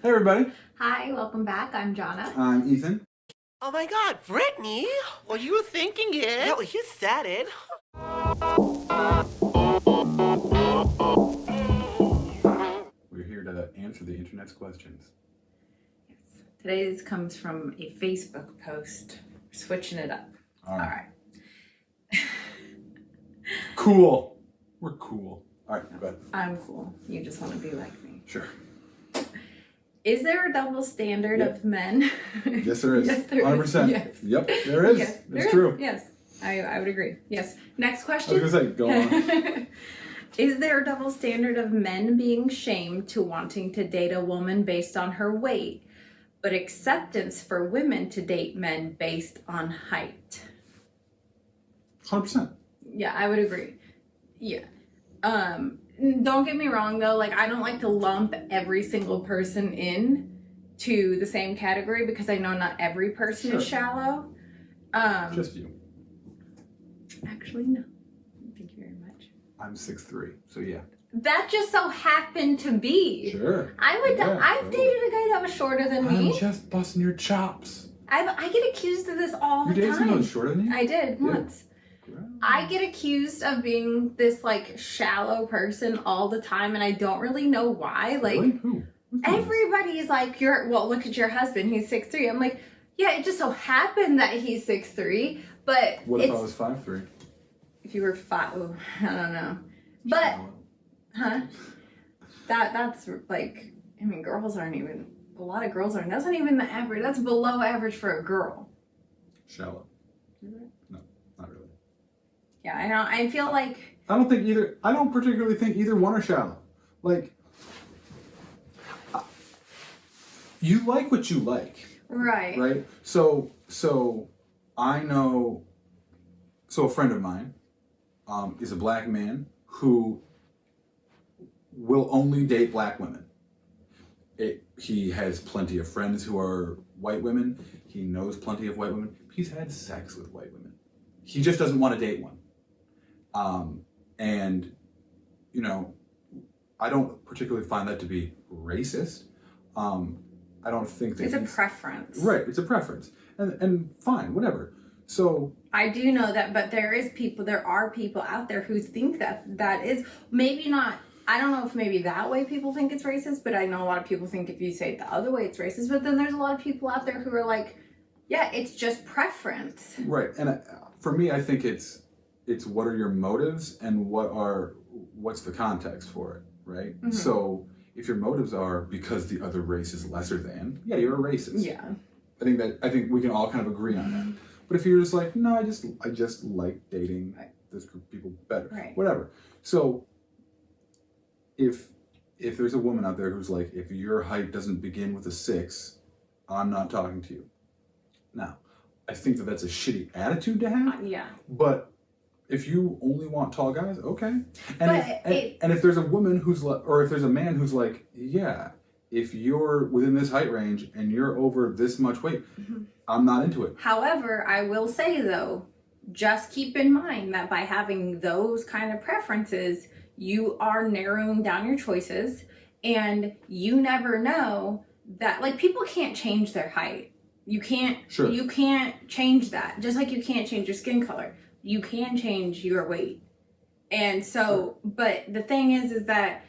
Hey everybody. Hi, welcome back. I'm Jonna. I'm Ethan. Oh my God, Brittany! Well, you were thinking it. Yeah, well, you said it. We're here to answer the internet's questions. Yes. Today's comes from a Facebook post. We're switching it up. All right. Cool. We're cool. All right, go ahead. I'm cool. You just want to be like me. Sure. Is there a double standard of men? Yes, there is. Yes, there 100%. is. Yes. Yep, there is. Yes, it's true. Yes, I would agree. Yes. Next question. I was going to say, go on. Is there a double standard of men being shamed to wanting to date a woman based on her weight, but acceptance for women to date men based on height? 100%. Yeah, I would agree. Yeah. Don't get me wrong though, like I don't like to lump every single person in to the same category because I know not every person is shallow. Just you. Actually, no. Thank you very much. I'm 6'3", so yeah. That just so happened to be. Sure. I've dated a guy that was shorter than me. I'm just busting your chops. I get accused of this all the time. You dated someone shorter than you? I did once. I get accused of being this like shallow person all the time, and I don't really know why. Like, really? Who? Everybody's like, well, look at your husband. He's 6'3". I'm like, yeah, it just so happened that he's 6'3", but what if I was 5'3"? If you were 5, oh, I don't know. But, huh? That's like, I mean, girls aren't even, a lot of girls aren't. That's not even the average. That's below average for a girl. Shallow. No, not really. Yeah, I know. I feel like I don't particularly think either one are shallow. Like, you like what you like. Right. Right? So I know, so a friend of mine is a black man who will only date black women. He has plenty of friends who are white women. He knows plenty of white women. He's had sex with white women. He just doesn't want to date one. And, you know, I don't particularly find that to be racist. I don't think that it's a preference. Right, it's a preference. And fine, whatever. So I do know that, but there are people out there who think that is maybe not, I don't know if maybe that way people think it's racist, but I know a lot of people think if you say it the other way it's racist, but then there's a lot of people out there who are like, yeah, it's just preference. Right, and for me, I think it's what are your motives and what's the context for it, right? Mm-hmm. So if your motives are because the other race is lesser than, yeah, you're a racist. Yeah. I think we can all kind of agree on that. But if you're just like, no, I just like dating this group of people better, whatever. So if there's a woman out there who's like, if your height doesn't begin with a 6, I'm not talking to you. Now, I think that that's a shitty attitude to have. Yeah. But if you only want tall guys, okay. And if there's a woman who's like, or if there's a man who's like, yeah, if you're within this height range and you're over this much weight, I'm not into it. However, I will say though, just keep in mind that by having those kind of preferences, you are narrowing down your choices, and you never know that, like, people can't change their height. You can't change that. Just like you can't change your skin color. You can change your weight. And so, but the thing is that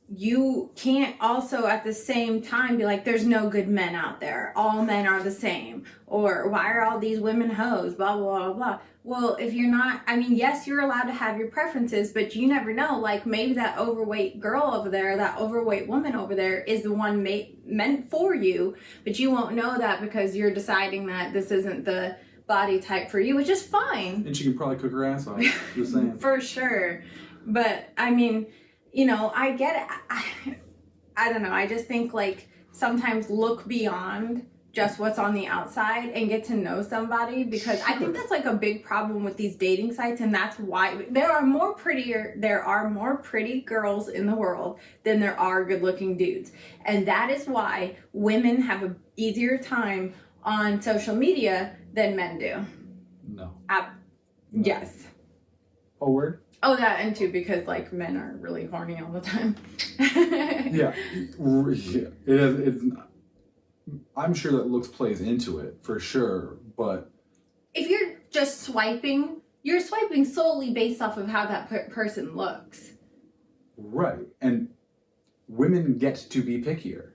you can't also at the same time be like, there's no good men out there. All men are the same. Or why are all these women hoes? Blah, blah, blah, blah. Well, if you're not, I mean, yes, you're allowed to have your preferences, but you never know. Like maybe that overweight girl over there, that overweight woman over there is the one meant for you, but you won't know that because you're deciding that this isn't the body type for you, which is fine. And she can probably cook her ass off, just saying. For sure. But I mean, you know, I get it. I don't know. I just think like sometimes look beyond just what's on the outside and get to know somebody, because I think that's like a big problem with these dating sites, and that's why there are more pretty girls in the world than there are good-looking dudes. And that is why women have an easier time on social media than men do. No. Yes. Oh, word? Oh, that and too, because like men are really horny all the time. Yeah, it is. It's. I'm sure that looks plays into it for sure, but if you're just swiping, you're swiping solely based off of how that person looks. right, and women get to be pickier.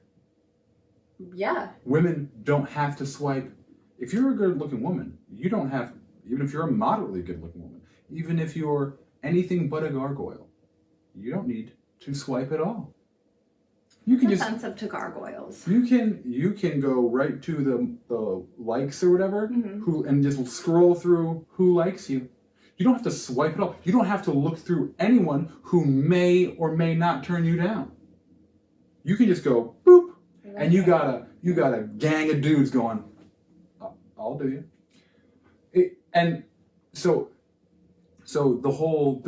Yeah. Women don't have to swipe. If you're a good-looking woman, you don't have. Even if you're a moderately good-looking woman, even if you're anything but a gargoyle, you don't need to swipe at all. You can just offensive to gargoyles. You can go right to the likes or whatever, and just scroll through who likes you. You don't have to swipe at all. You don't have to look through anyone who may or may not turn you down. You can just go boop, and you got a gang of dudes going, I'll do you. And so the whole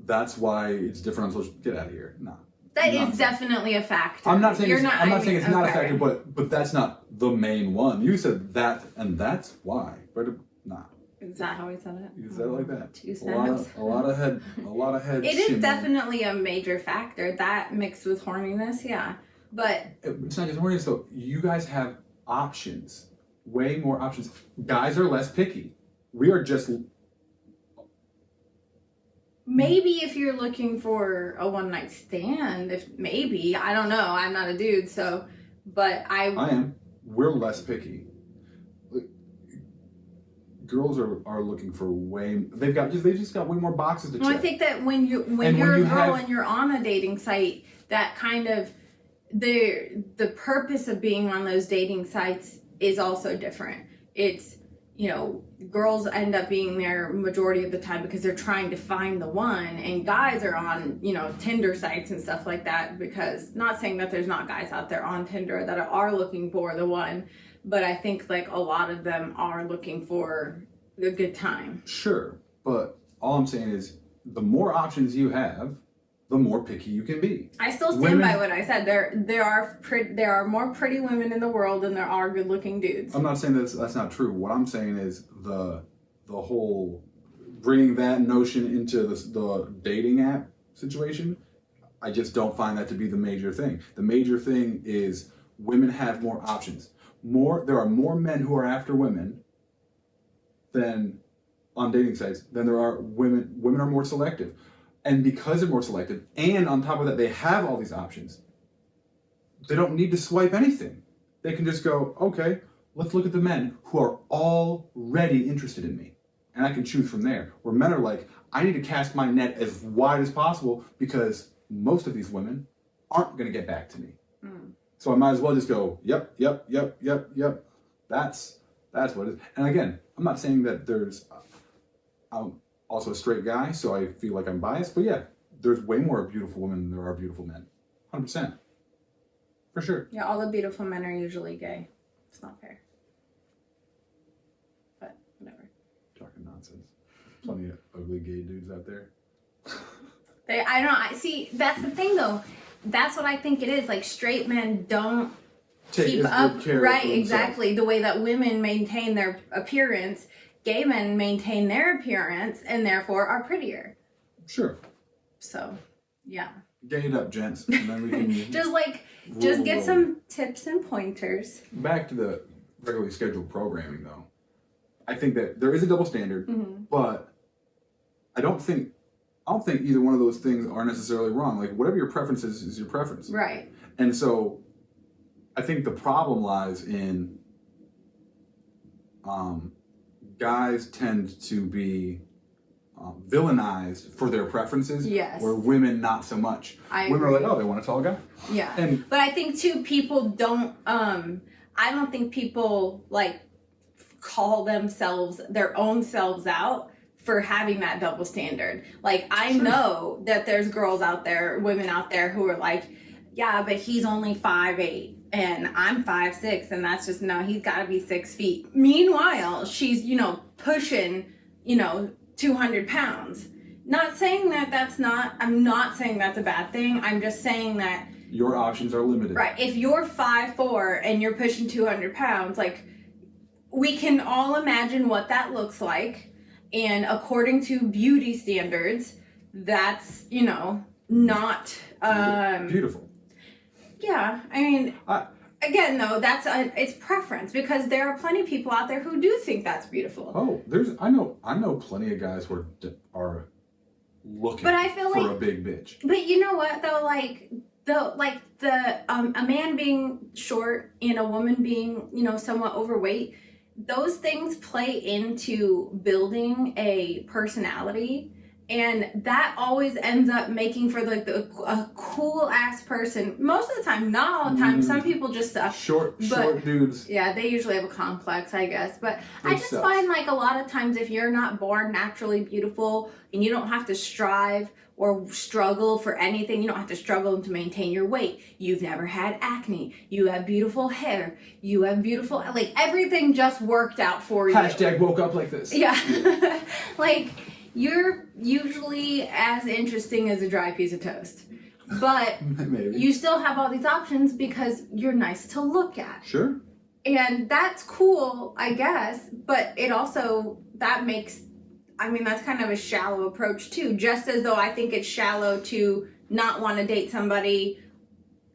that's why it's different on social. Get out of here. No. That is definitely a factor. I'm not saying it's not a factor, but that's not the main one. You said that, and that's why. But nah. Is that how I said it? You said it like that. 2 cents. A lot of head. It is definitely a major factor, that mixed with horniness, yeah. But it's not just horniness though. You guys have options, way more options. Guys are less picky. We are just. Maybe if you're looking for a one-night stand, I don't know. I'm not a dude, so, but I am. We're less picky. Girls are looking for they've just got way more boxes to check. Well, I think that when you're a girl and you're on a dating site, that kind of the purpose of being on those dating sites is also different. It's, girls end up being there majority of the time because they're trying to find the one, and guys are on, Tinder sites and stuff like that, because, not saying that there's not guys out there on Tinder that are looking for the one, but I think like a lot of them are looking for a good time. Sure, but all I'm saying is the more options you have, the more picky you can be. I still stand by what I said. There are more pretty women in the world than there are good-looking dudes. I'm not saying that's not true. What I'm saying is the whole bringing that notion into the dating app situation. I just don't find that to be the major thing. The major thing is women have more options. There are more men who are after women than on dating sites than there are women. Women are more selective. And because they're more selective, and on top of that, they have all these options, they don't need to swipe anything. They can just go, okay, let's look at the men who are already interested in me. And I can choose from there. Where men are like, I need to cast my net as wide as possible because most of these women aren't going to get back to me. So I might as well just go, yep. That's what it is. And again, I'm not saying that I'm also a straight guy, so I feel like I'm biased. But yeah, there's way more beautiful women than there are beautiful men. 100%. For sure. Yeah, all the beautiful men are usually gay. It's not fair. But whatever. Talking nonsense. Plenty of ugly gay dudes out there. See, that's the thing though. That's what I think it is. Like, straight men don't keep up, right? Exactly. The way that women maintain their appearance, gay men maintain their appearance and therefore are prettier. Sure. So, yeah. Gay it up, gents, and then we can just get some tips and pointers. Back to the regularly scheduled programming, though. I think that there is a double standard, but I don't think either one of those things are necessarily wrong. Like, whatever your preference is your preference. Right. And so I think the problem lies in guys tend to be villainized for their preferences. Yes. Where women not so much. Women are like, oh, they want a tall guy. Yeah. But I think too, people don't. I don't think people like call their own selves out for having that double standard. Like, I know that there's girls out there, women out there who are like, yeah, but he's only 5'8". And I'm 5'6", and that's just, no, he's got to be 6 feet. Meanwhile, she's, pushing, 200 pounds. Not saying that I'm not saying that's a bad thing. I'm just saying that your options are limited. Right. If you're 5'4" and you're pushing 200 pounds, like, we can all imagine what that looks like. And according to beauty standards, that's, you know, not beautiful. Yeah, I mean, again, though, it's preference, because there are plenty of people out there who do think that's beautiful. Oh, I know plenty of guys who are looking but I feel for like, a big bitch. But you know what though, a man being short and a woman being, you know, somewhat overweight, those things play into building a personality. And that always ends up making for like a cool ass person. Most of the time, not all the time. Some people just suck. Short dudes. Yeah, they usually have a complex, I guess. But I just sucks. find like a lot of times, if you're not born naturally beautiful and you don't have to strive or struggle for anything, you don't have to struggle to maintain your weight. You've never had acne. You have beautiful hair. You have beautiful, like everything just worked out for you. Hashtag woke up like this. Yeah. Like, you're usually as interesting as a dry piece of toast. But Maybe. you still have all these options because you're nice to look at. Sure. And that's cool, I guess. But it also, that's kind of a shallow approach too. Just as though I think it's shallow to not want to date somebody.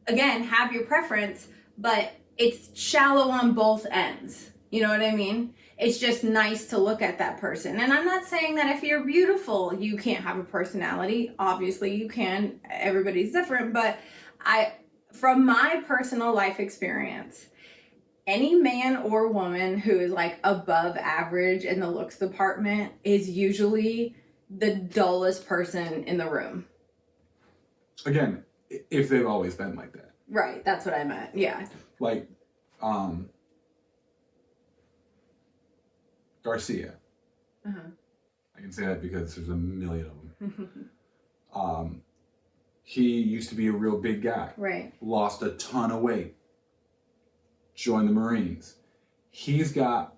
Again, have your preference, but it's shallow on both ends. You know what I mean? It's just nice to look at that person. And I'm not saying that if you're beautiful, you can't have a personality. Obviously you can. Everybody's different. But from my personal life experience, any man or woman who is like above average in the looks department is usually the dullest person in the room. Again, if they've always been like that. Right. That's what I meant. Yeah. Like, Garcia. Uh-huh. I can say that because there's a million of them. He used to be a real big guy. Right. Lost a ton of weight. Joined the Marines. He's got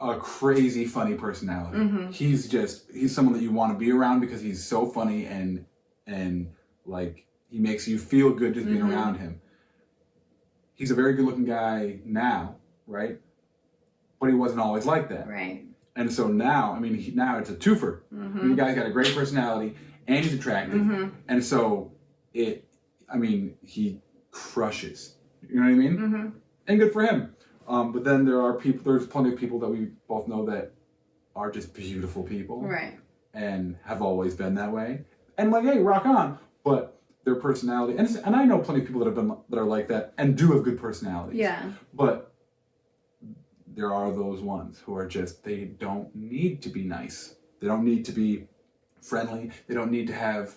a crazy funny personality. Mm-hmm. He's someone that you want to be around because he's so funny and like he makes you feel good just being around him. He's a very good looking guy now, right? But he wasn't always like that. Right. And so now, I mean, now it's a twofer. The guy's got a great personality and he's attractive. And so he crushes. You know what I mean? And good for him. But then there's plenty of people that we both know that are just beautiful people. Right. And have always been that way. And like, hey, rock on. But their personality, and I know plenty of people that are like that and do have good personalities. Yeah. But there are those ones who are just, they don't need to be nice. They don't need to be friendly. They don't need to have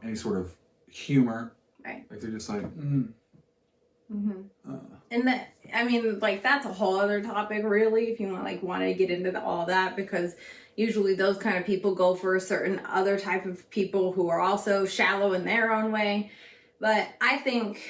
any sort of humor. Right. Like they're just like, And that's a whole other topic, really, if you want to get into all that, because usually those kind of people go for a certain other type of people who are also shallow in their own way. But I think,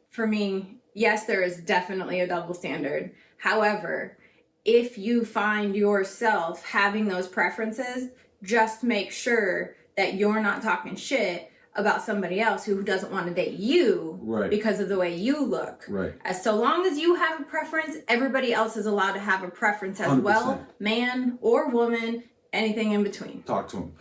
for me, yes, there is definitely a double standard. However, if you find yourself having those preferences, just make sure that you're not talking shit about somebody else who doesn't want to date you because of the way you look. Right. As so long as you have a preference, everybody else is allowed to have a preference as 100%. well, man or woman, anything in between. Talk to him.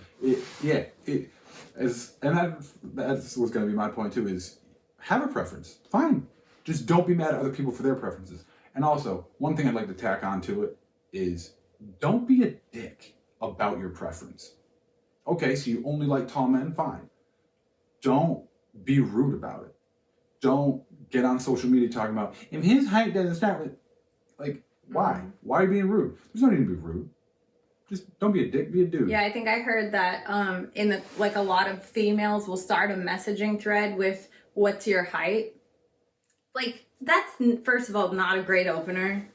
That's what's going to be my point too, is have a preference. Fine. Just don't be mad at other people for their preferences. And also, one thing I'd like to tack on to it is don't be a dick about your preference. Okay, so you only like tall men? Fine. Don't be rude about it. Don't get on social media talking about, if his height doesn't start with, like, why? Why are you being rude? There's no need to be rude. Just don't be a dick, be a dude. Yeah, I think I heard that a lot of females will start a messaging thread with, what's your height? Like, that's, first of all, not a great opener.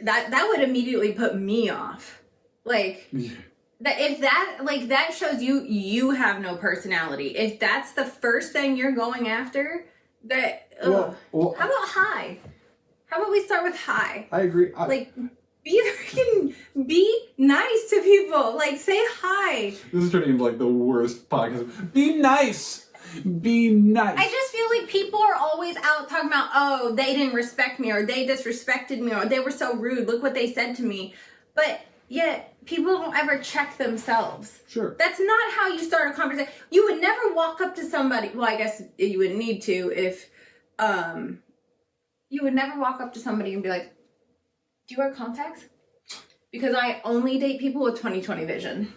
That would immediately put me off. Like, that shows you have no personality. If that's the first thing you're going after, how about hi? How about we start with hi? I agree. Be nice to people. Like, say hi. This is turning into like the worst podcast. Be nice. Be nice. I just feel like people are always out talking about, oh, they didn't respect me, or they disrespected me, or they were so rude. Look what they said to me. But yet people don't ever check themselves. Sure. That's not how you start a conversation. You would never walk up to somebody. Well, I guess you would need to if, you would never walk up to somebody and be like, do you wear contacts? Because I only date people with 20/20 vision.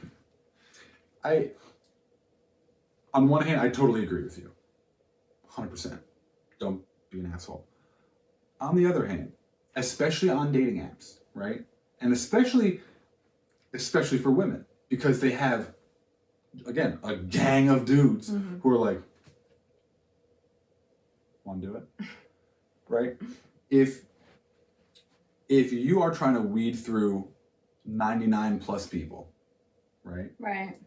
On one hand, I totally agree with you. 100%. Don't be an asshole. On the other hand, especially on dating apps, right? And especially for women, because they have, again, a gang of dudes who are like, want to do it? Right? If you are trying to weed through 99 plus people, right? Right.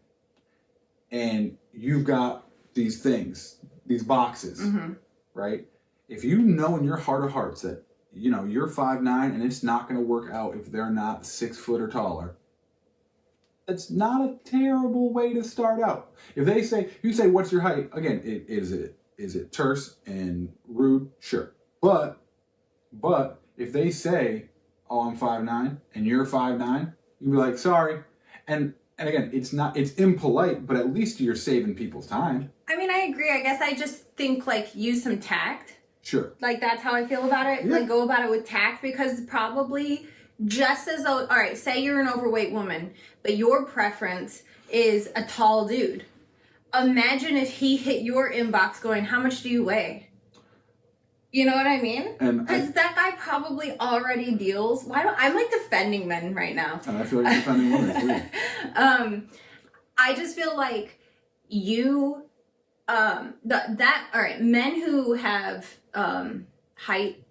And you've got these things, these boxes, right? If you know in your heart of hearts that, you know, you're 5'9" and it's not going to work out if they're not 6 foot or taller, that's not a terrible way to start out. If they say, you say, what's your height? Again, is it terse and rude? Sure. But if they say, oh, I'm 5'9" and you're 5'9", you'd be like, sorry. And again, it's impolite, but at least you're saving people's time. I mean, I agree. I guess I just think, like, use some tact. Sure. Like, that's how I feel about it. Yeah. Like, go about it with tact, because probably just as though, all right, say you're an overweight woman, but your preference is a tall dude. Imagine if he hit your inbox going, how much do you weigh? You know what I mean? Because that guy probably already deals. I'm like defending men right now. And I feel like you're defending women. It's weird. I just feel like you, all right, men who have height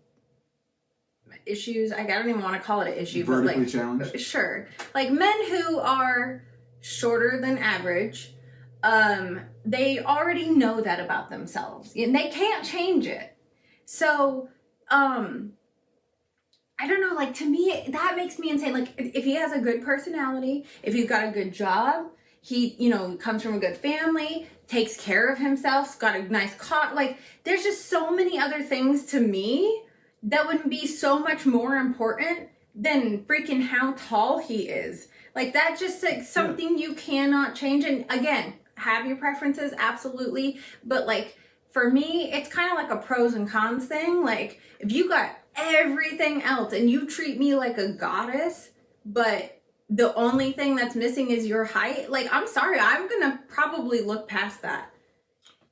issues. I don't even want to call it an issue, Vertically but like challenged. Sure, like men who are shorter than average. They already know that about themselves, and they can't change it. So, I don't know, like, to me, that makes me insane. Like, if he has a good personality, if he's got a good job, he, you know, comes from a good family, takes care of himself, got a nice car, like, there's just so many other things to me that would be so much more important than freaking how tall he is. Like, that's just like something you cannot change. And again, have your preferences, absolutely, but like, for me, it's kind of like a pros and cons thing. Like, if you got everything else and you treat me like a goddess, but the only thing that's missing is your height, like, I'm sorry, I'm gonna probably look past that.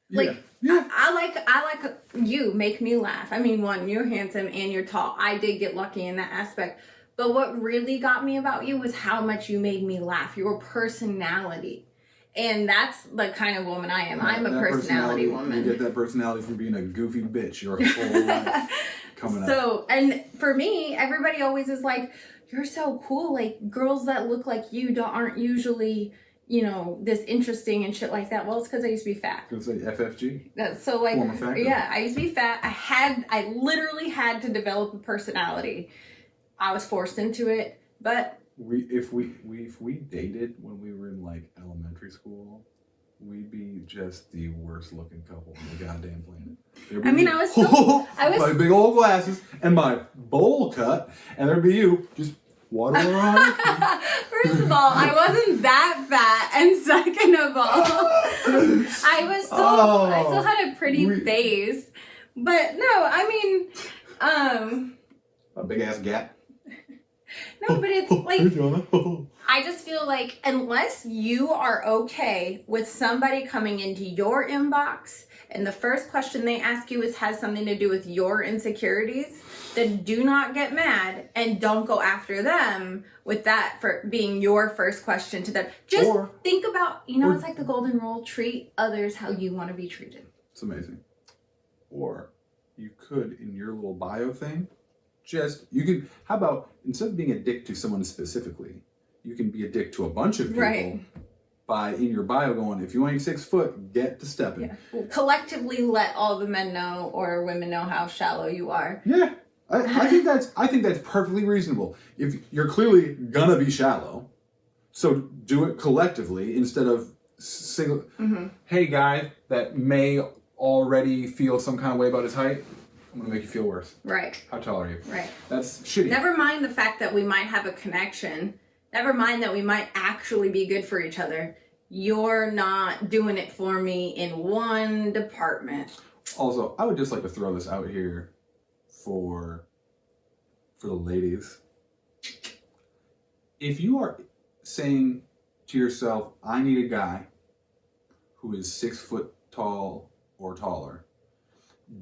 Like, yeah. I like you, make me laugh. I mean, one, you're handsome and you're tall. I did get lucky in that aspect. But what really got me about you was how much you made me laugh, your personality. And that's the kind of woman I am. I'm a personality woman. You get that personality from being a goofy bitch your whole life coming up. So, and for me, everybody always is like, you're so cool. Like, girls that look like you aren't usually, you know, this interesting and shit like that. Well, it's because I used to be fat. It's like FFG? So, like, Form of factor. yeah, I used to be fat. I literally had to develop a personality. I was forced into it, but If we dated when we were in like elementary school, we'd be just the worst looking couple on the goddamn planet. I mean, I was my big old glasses and my bowl cut, and there'd be you just water on. First of all, I wasn't that fat, and second of all, I still had a pretty face. But no, I mean, a big ass gap. No, but it's like, I just feel like unless you are okay with somebody coming into your inbox and the first question they ask you has something to do with your insecurities, then do not get mad and don't go after them with that for being your first question to them. Just think about, it's like the golden rule, treat others how you want to be treated. It's amazing. Or you could, in your little bio thing, how about, instead of being a dick to someone specifically, you can be a dick to a bunch of people. Right. By in your bio going, if you ain't 6 foot, get to stepping. Yeah. Well, collectively let all the men know or women know how shallow you are. Yeah. I think that's perfectly reasonable. If you're clearly gonna be shallow, so do it collectively instead of single. Mm-hmm. Hey, guy that may already feel some kind of way about his height, I'm gonna make you feel worse. Right. How tall are you? Right. That's shitty. Never mind the fact that we might have a connection Never mind that we might actually be good for each other. You're not doing it for me in one department. Also, I would just like to throw this out here for the ladies. If you are saying to yourself, I need a guy who is 6 foot tall or taller,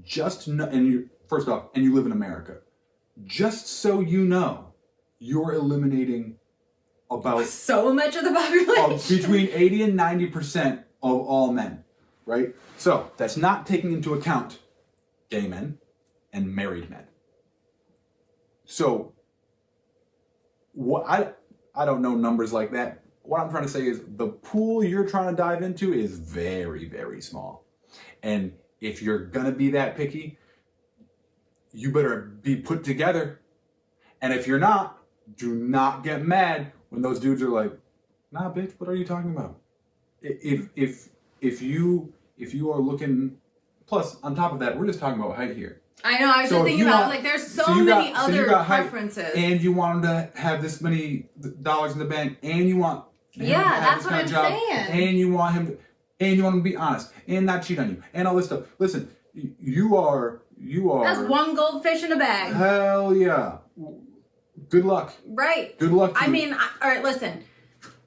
just know, and you, first off, and you live in America, just so you know, you're eliminating about So much of the population. between 80 and 90% of all men, right? So that's not taking into account gay men and married men. So what I don't know numbers like that. What I'm trying to say is the pool you're trying to dive into is very, very small. And if you're gonna be that picky, you better be put together. And if you're not, do not get mad when those dudes are like, nah, bitch, what are you talking about? If you are looking, plus on top of that, we're just talking about height here. I know, I was So just if thinking you about, want- like, there's so so you many got- so you other got height, preferences. And you want them to have this many dollars in the bank, and you want him to Yeah, have that's this what kind I'm of job, saying. and you want him to, and you want him to be honest and not cheat on you and all this stuff. Listen, you are That's one goldfish in a bag. hell yeah. Good luck. Right. Good luck to I you. mean, all right, listen.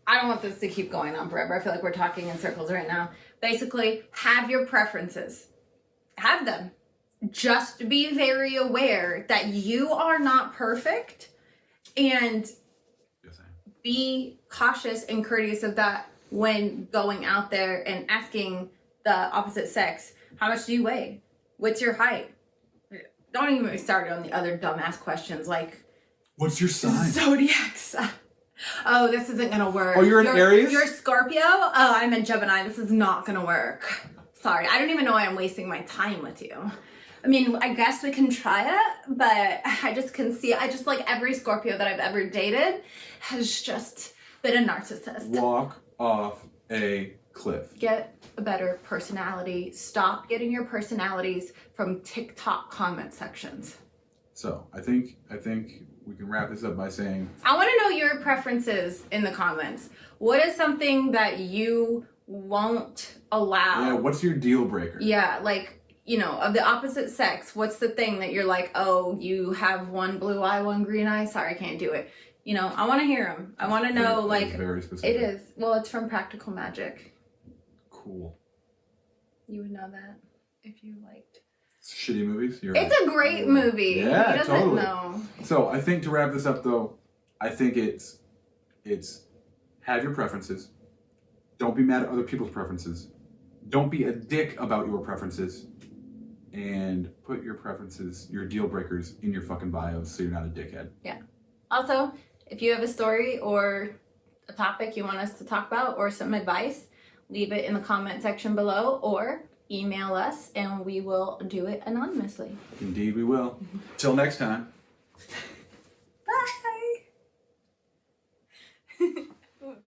I don't want this to keep going on forever. I feel like we're talking in circles right now. Basically, have your preferences. Have them. Just be very aware that you are not perfect, and Yes, I am. be cautious and courteous of that when going out there and asking the opposite sex, how much do you weigh? What's your height? Don't even get me started on the other dumbass questions like What's your sign? zodiac sign. Oh, this isn't gonna work. Oh, you're an Aries? You're a Scorpio? Oh, I'm a Gemini. This is not gonna work. Sorry, I don't even know why I'm wasting my time with you. I mean, I guess we can try it, but I just can see, I just like every Scorpio that I've ever dated has just been a narcissist. Walk off a cliff. Get a better personality. Stop getting your personalities from TikTok comment sections. So I think we can wrap this up by saying, I want to know your preferences in the comments. What is something that you won't allow? yeah, what's your deal breaker? Yeah, like, you know, of the opposite sex, what's the thing that you're like, oh, you have one blue eye, one green eye? Sorry, I can't do it. You know, I want to hear them. I want to know, That is like, very specific. it is. Well, it's from Practical Magic. Cool. You would know that if you liked. Shitty movies. It's a great movie. Yeah, Who doesn't totally. know? So I think to wrap this up, though, I think it's have your preferences. Don't be mad at other people's preferences. Don't be a dick about your preferences. And put your preferences, your deal breakers, in your fucking bios so you're not a dickhead. Yeah. Also, if you have a story or a topic you want us to talk about or some advice, leave it in the comment section below or email us and we will do it anonymously. Indeed we will. Till next time.